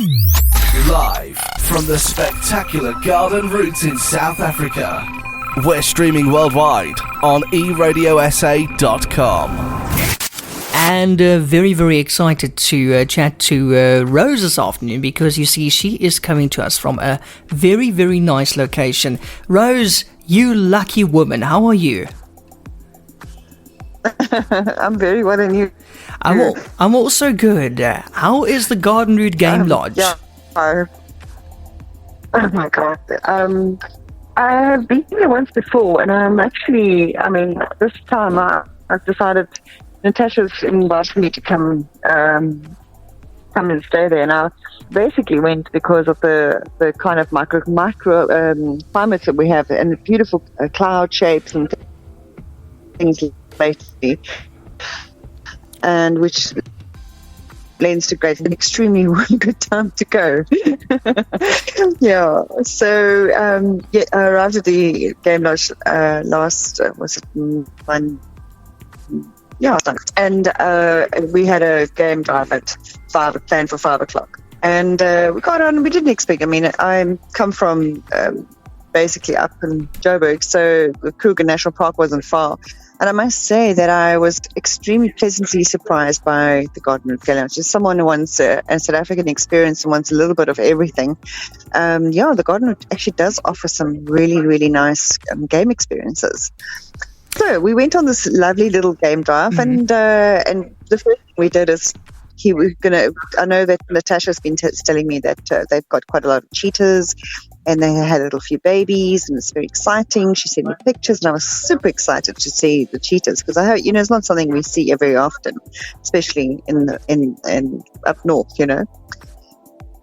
Live from the spectacular Garden Roots in South Africa. We're streaming worldwide on eradiosa.com. And very, very excited to chat to Rose this afternoon, because you see, she is coming to us from a very, very nice location. Rose, you lucky woman, how are you? I'm very well, and you? I'm also good. How is the Garden Route Game Lodge? Yeah. Oh my God. I've been here once before, and this time I've decided Natasha's invited me to come and stay there. And I basically went because of the kind of micro climates that we have, and the beautiful cloud shapes and things lately, and which lends to great, an extremely good time to go. Yeah. So I arrived at the game lodge last Monday. Yeah, and we had a game drive at planned for 5 o'clock, and we got on. We didn't expect. I come from basically up in Joburg, so the Kruger National Park wasn't far. And I must say that I was extremely pleasantly surprised by the Garden Route Game Lodge. As someone who wants a South African experience and wants a little bit of everything, the Garden Route actually does offer some really, really nice game experiences. So we went on this lovely little game drive, and the first thing we did is I know that Natasha's been telling me that they've got quite a lot of cheetahs, and they had a little few babies, and it's very exciting. She sent me pictures, and I was super excited to see the cheetahs, because I heard, it's not something we see very often, especially in up north,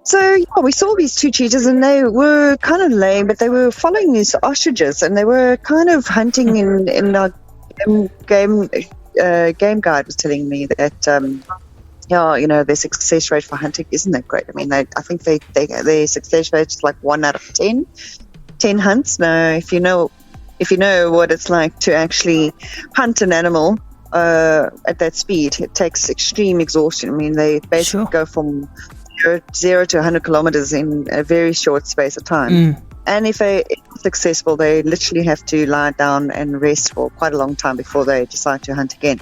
So we saw these 2 cheetahs, and they were kind of lame, but they were following these ostriches, and they were kind of hunting in our game guide was telling me that their success rate for hunting isn't that great. I think their success rate is like 1 out of 10 hunts. Now, if you know what it's like to actually hunt an animal at that speed, it takes extreme exhaustion. They basically go from 0 to 100 kilometers in a very short space of time. And if they're successful, they literally have to lie down and rest for quite a long time before they decide to hunt again.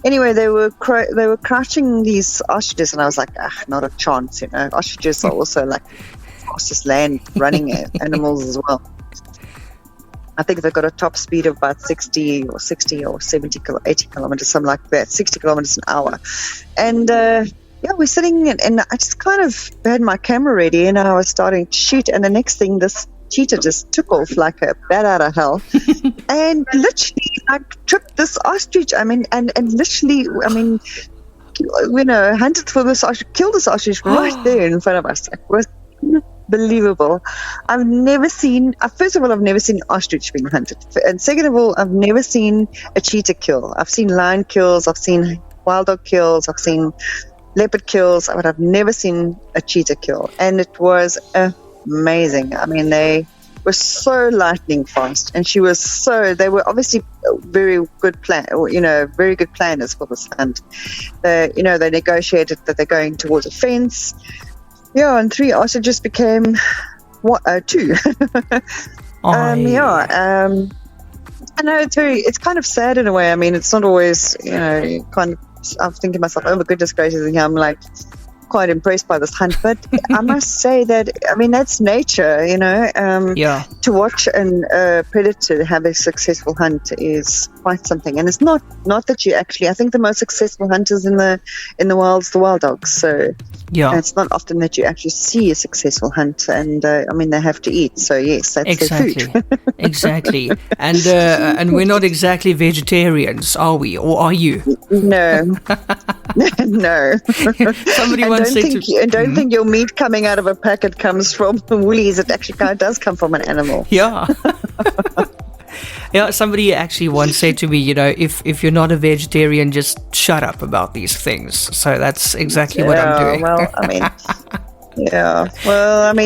Anyway, they were crouching these ostriches, and I was like, not a chance. Ostriches are also like fastest land running animals as well. I think they've got a top speed of about 60 or 70, 80 kilometers, something like that, 60 kilometers an hour. And we're sitting, and I just kind of had my camera ready, and I was starting to shoot, and the next thing, this cheetah just took off like a bat out of hell, and literally I tripped this ostrich. And literally, hunted for this ostrich, killed this ostrich right there in front of us. It was unbelievable. I've never seen ostrich being hunted, and second of all, I've never seen a cheetah kill. I've seen lion kills, I've seen wild dog kills, I've seen leopard kills, but I've never seen a cheetah kill, and it was amazing. They were so lightning fast, and they were obviously very good planners for this hunt. They negotiated that they're going towards a fence. And 3 ostriches became 2. I know it's kind of sad in a way. It's not always, I'm thinking to myself, oh my goodness gracious, and I'm like quite impressed by this hunt. But I must say that, that's nature, to watch a predator have a successful hunt is quite something. And it's not that you actually, I think the most successful hunters in the wild is the wild dogs. So it's not often that you actually see a successful hunt, and they have to eat. So yes, that's their food. Exactly. And we're not exactly vegetarians, are we? Or are you? No. No. Somebody once said don't think your meat coming out of a packet comes from Woolies. It actually kind of does come from an animal. Yeah. Somebody actually once said to me, if you're not a vegetarian, just shut up about these things. So that's exactly what I'm doing.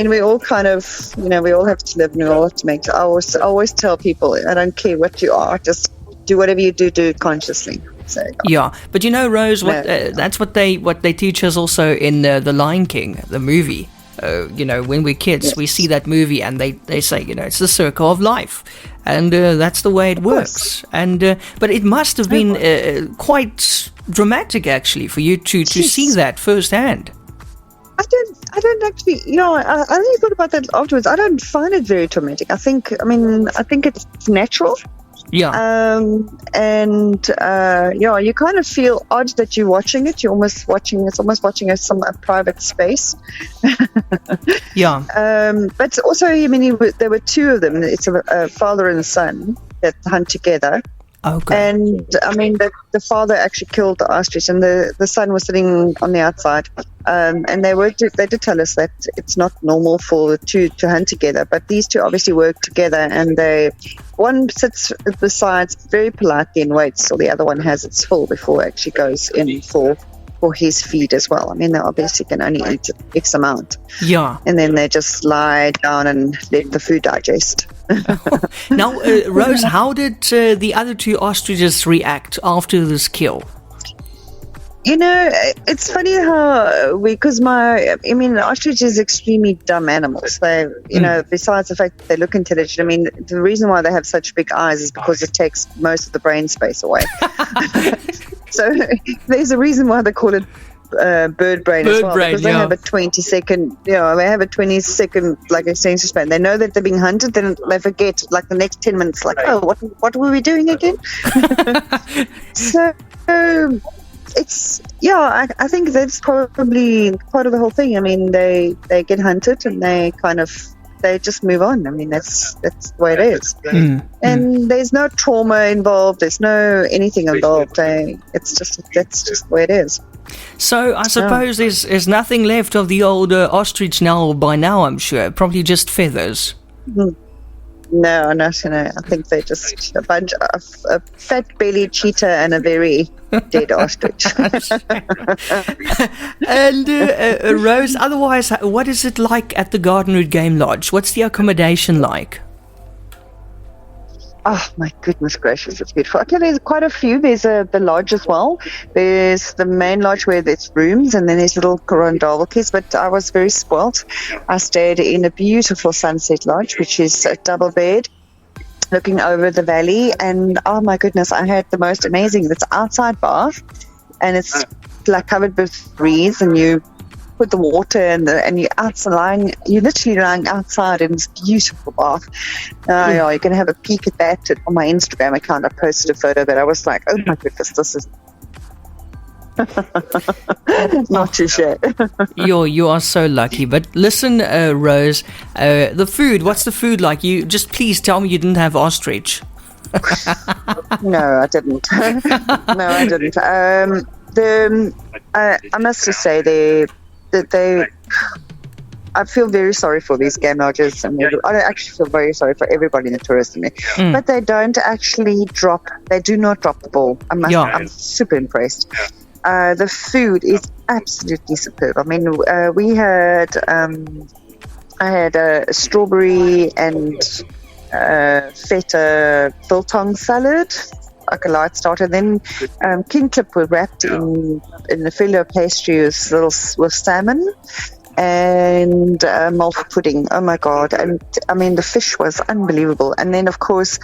We all kind of, we all have to live, and we all have to make. I always tell people, I don't care what you are, just do whatever you do it consciously. So, Yeah, but Rose, that's what they teach us also in the Lion King, the movie. When we're kids, yes. we see that movie, and they say, it's the circle of life, and that's the way it works. And but it must have been quite dramatic, actually, for you to see that firsthand. I don't actually, I only thought about that afterwards. I don't find it very traumatic. I think it's natural. Yeah. You kind of feel odd that you're watching it. It's almost watching a private space. Yeah. But also, there were two of them. It's a father and a son that hunt together. Okay. And the father actually killed the ostrich, and the son was sitting on the outside. And they did tell us that it's not normal for the two to hunt together, but these two obviously work together, and one sits beside very politely and waits till the other one has its full before it actually goes in for his feed as well. They obviously can only eat X amount. Yeah. And then they just lie down and let the food digest. Now, Rose, how did the other two ostriches react after this kill? It's funny how because the ostrich is extremely dumb animals. They, besides the fact that they look intelligent, the reason why they have such big eyes is because it takes most of the brain space away. So there's a reason why they call it bird brain as well, because they have a 20-second, they have a 20-second attention span. They know that they're being hunted, then they forget the next 10 minutes, what were we doing again? So it's I think that's probably part of the whole thing. They get hunted and they just move on. That's the way it is. And there's no trauma involved. There's no anything involved. That's just the way it is. So I suppose there's nothing left of the old ostrich by now, I'm sure. Probably just feathers. No. I think they're just a bunch of a fat-bellied cheetah and a very dead ostrich. And Rose, otherwise, what is it like at the Garden Route Game Lodge? What's the accommodation like? Oh, my goodness gracious, it's beautiful. Okay, there's quite a few. There's the lodge as well. There's the main lodge where there's rooms, and then there's little Corondavelkies, but I was very spoilt. I stayed in a beautiful sunset lodge, which is a double bed looking over the valley, and oh my goodness, I had the most amazing, it's outside bath, and it's covered with reeds, and you put the water and you're literally lying outside in this beautiful bath. You can have a peek at that on my Instagram account. I posted a photo, but I was like, oh my goodness, this is not too shabby. You are so lucky. But listen, Rose, the food, what's the food like? You just please tell me you didn't have ostrich. No, I didn't. I must just say I feel very sorry for these game lodges, and I actually feel very sorry for everybody in the tourist industry. But they do not drop the ball. I'm super impressed. The food is absolutely superb. I had a strawberry and feta biltong salad, like a light starter. Then king clip were wrapped in the filo pastry with salmon and malva pudding. Oh my god! And the fish was unbelievable. And then of course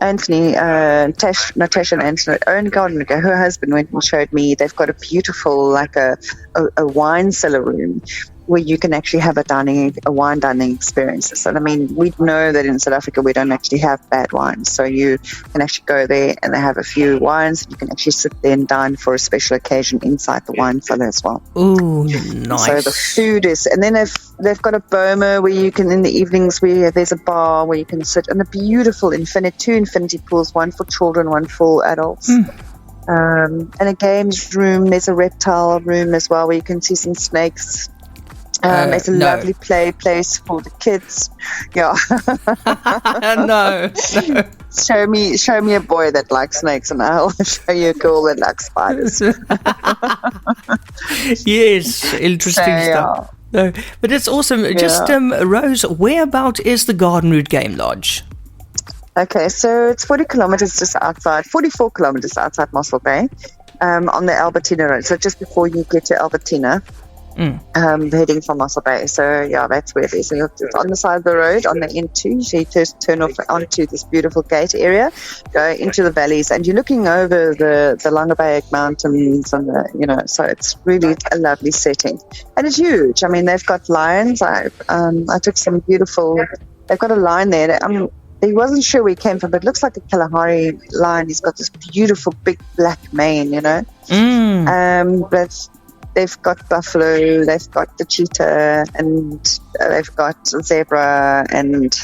Anthony, Natasha and Anthony, Owen Garden, her husband went and showed me. They've got a beautiful a wine cellar room where you can actually have a wine dining experiences. And we know that in South Africa we don't actually have bad wines, so you can actually go there and they have a few wines. You can actually sit there and dine for a special occasion inside the wine cellar as well. Ooh, nice. So the food is, and then they've got a boma where you can, in the evenings, there's a bar where you can sit, and a beautiful two infinity pools, one for children, one for adults. And a games room. There's a reptile room as well where you can see some snakes. It's a lovely place for the kids. Yeah. No. Show me a boy that likes snakes, and I'll show you a girl that likes spiders. Yes, interesting stuff. No, but it's awesome. Just Rose, whereabout is the Garden Route Game Lodge? Okay, so it's 44 kilometers outside Mossel Bay, on the Albertina Road. So just before you get to Albertina, heading from Mossel Bay. So yeah, that's where it is. So it's on the side of the road on the N2. So you just turn off onto this beautiful gate area, go into the valleys, and you're looking over the Langeberg Mountains, and so it's really a lovely setting, and it's huge. I mean, they've got lions. I took some beautiful. They've got a lion there. He wasn't sure where he came from, but it looks like a Kalahari lion. He's got this beautiful big black mane, But they've got buffalo, they've got the cheetah, and they've got zebra, and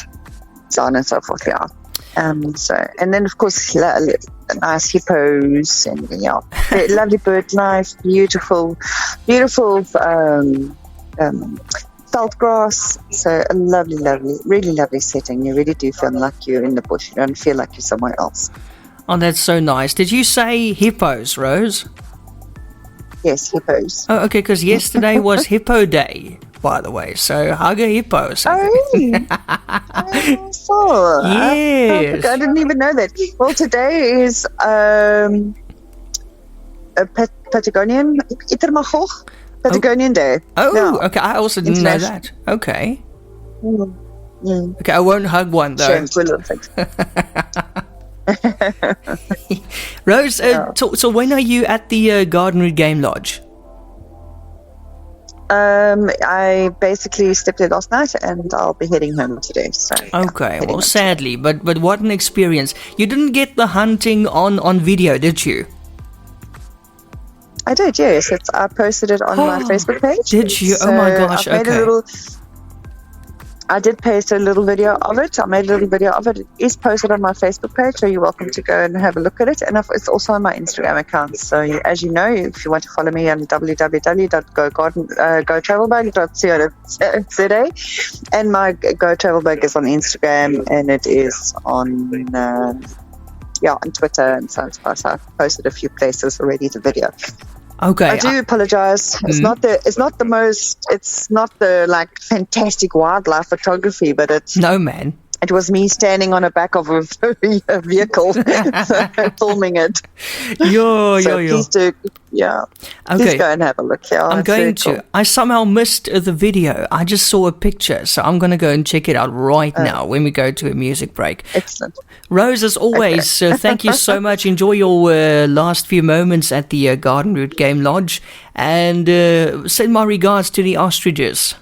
so on and so forth. Yeah. And then of course nice hippos, and lovely bird life, beautiful felt grass. So a lovely, really lovely setting. You really do feel like you're in the bush. You don't feel like you're somewhere else. Oh, that's so nice. Did you say hippos, Rose? Yes, hippos. Oh, okay, because yesterday was Hippo Day, by the way. So hug a hippo. So. Oh, really? I saw. Yes. I didn't even know that. Well, today is a Patagonian Day. Oh, yeah. Okay. I also didn't know that. Okay. Mm. Okay, I won't hug one, though. Shame for little things. Rose, so when are you at the Garden Route Game Lodge? I basically stepped there last night, and I'll be heading home today. So okay, well, sadly, but what an experience! You didn't get the hunting on video, did you? I did, yes. I posted it on my Facebook page. Did you? So oh my gosh! I did post a little video of it. I made a little video of it. It is posted on my Facebook page, so you're welcome to go and have a look at it. And it's also on my Instagram account. So as you know, if you want to follow me on www.gotravelbug.co.za, and my Go Travel Bug is on Instagram, and it is on Twitter and so on. So I've posted a few places already the video. Okay. I do apologize. It's not the like fantastic wildlife photography, but it's no, man. It was me standing on the back of a vehicle filming it. Please do, Please go and have a look. Yeah, I'm going to. Cool. I somehow missed the video. I just saw a picture, so I'm going to go and check it out right now when we go to a music break. Excellent. Rose, as always, thank you so much. Enjoy your last few moments at the Garden Route Game Lodge, and send my regards to the ostriches.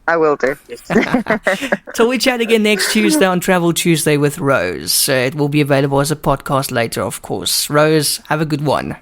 I will do. So we chat again next Tuesday on Travel Tuesday with Rose. It will be available as a podcast later, of course. Rose, have a good one.